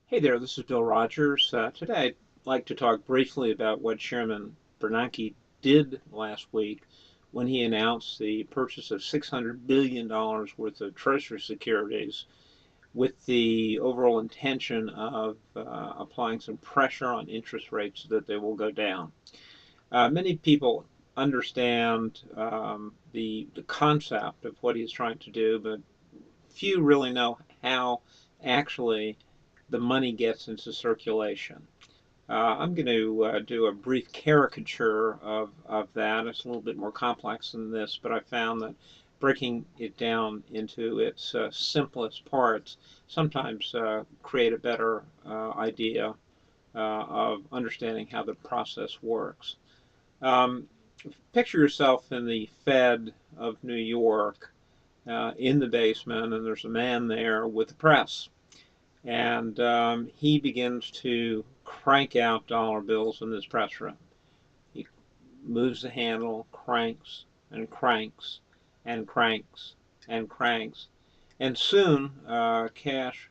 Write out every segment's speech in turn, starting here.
Hey there, this is Bill Rogers. Today I'd like to talk briefly about what Chairman Bernanke did last week when he announced the purchase of $600 billion worth of Treasury securities with the overall intention of applying some pressure on interest rates so that they will go down. Many people understand the concept of what he's trying to do, but few really know how actually the money gets into circulation. I'm going to do a brief caricature of that. It's a little bit more complex than this, but I found that breaking it down into its simplest parts sometimes create a better idea of understanding how the process works. Um, Picture yourself in the Fed of New York in the basement, and there's a man there with the press. And he begins to crank out dollar bills in this press room. He moves the handle, cranks and cranks and cranks and cranks. And soon cash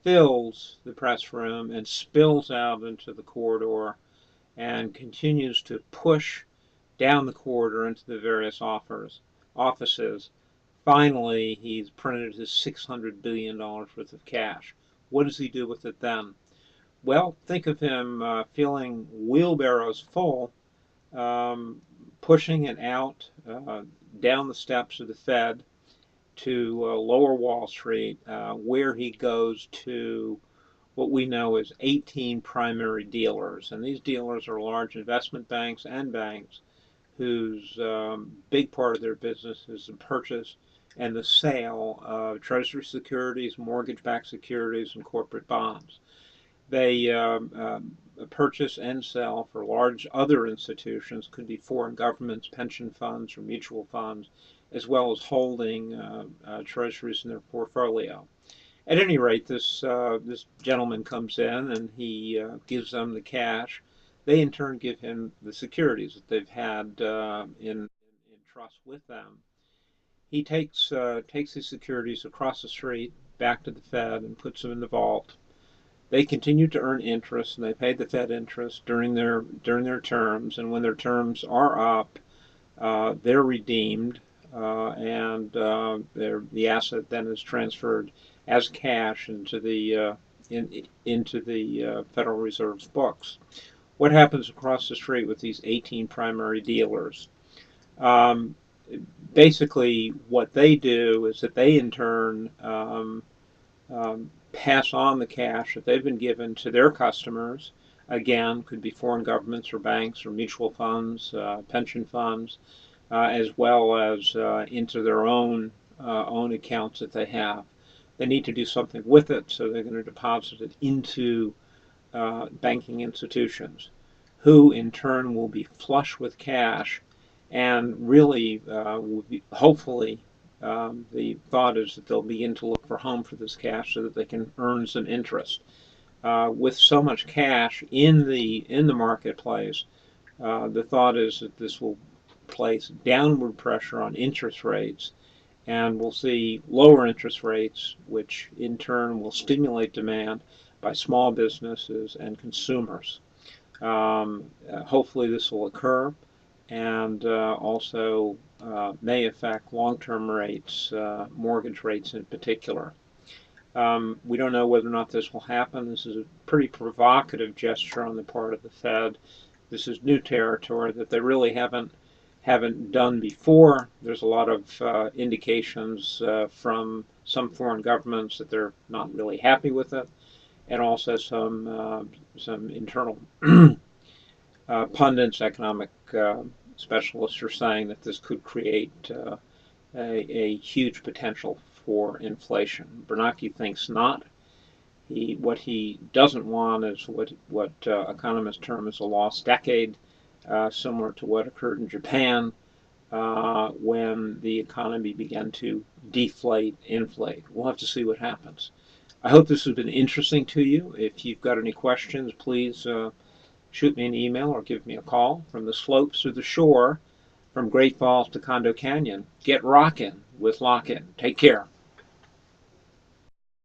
fills the press room and spills out into the corridor and continues to push down the corridor into the various offices. Finally, he's printed his $600 billion worth of cash. What does he do with it then? Well, think of him filling wheelbarrows full, pushing it out down the steps of the Fed to lower Wall Street, where he goes to what we know as 18 primary dealers. And these dealers are large investment banks and banks whose big part of their business is the purchase and the sale of Treasury securities, mortgage-backed securities, and corporate bonds. They purchase and sell for large other institutions, could be foreign governments, pension funds, or mutual funds, as well as holding treasuries in their portfolio. At any rate, this gentleman comes in and he gives them the cash. They in turn give him the securities that they've had in trust with them. He takes his securities across the street back to the Fed and puts them in the vault. They continue to earn interest, and they pay the Fed interest during their terms. And when their terms are up, they're redeemed, and the asset then is transferred as cash into the Federal Reserve's books. What happens across the street with these 18 primary dealers? Um, Basically, what they do is that they in turn pass on the cash that they've been given to their customers. Again, could be foreign governments or banks or mutual funds, pension funds, as well as into their own accounts that they have. They need to do something with it, so they're going to deposit it into banking institutions, who in turn will be flush with cash and really will be, hopefully, the thought is that they'll begin to look for home for this cash so that they can earn some interest. With so much cash in the marketplace, the thought is that this will place downward pressure on interest rates, and we'll see lower interest rates, which in turn will stimulate demand by small businesses and consumers. Hopefully, this will occur, and also may affect long-term rates, mortgage rates in particular. We don't know whether or not this will happen. This is a pretty provocative gesture on the part of the Fed. This is new territory that they really haven't done before. There's a lot of indications from some foreign governments that they're not really happy with it, and also some internal pundits, economic specialists are saying that this could create a huge potential for inflation. Bernanke thinks not. What he doesn't want is what economists term as a lost decade, similar to what occurred in Japan when the economy began to deflate, inflate. We'll have to see what happens. I hope this has been interesting to you. If you've got any questions, please shoot me an email or give me a call. From the slopes to the shore, from Great Falls to Condo Canyon, get rockin' with Lock-In. Take care.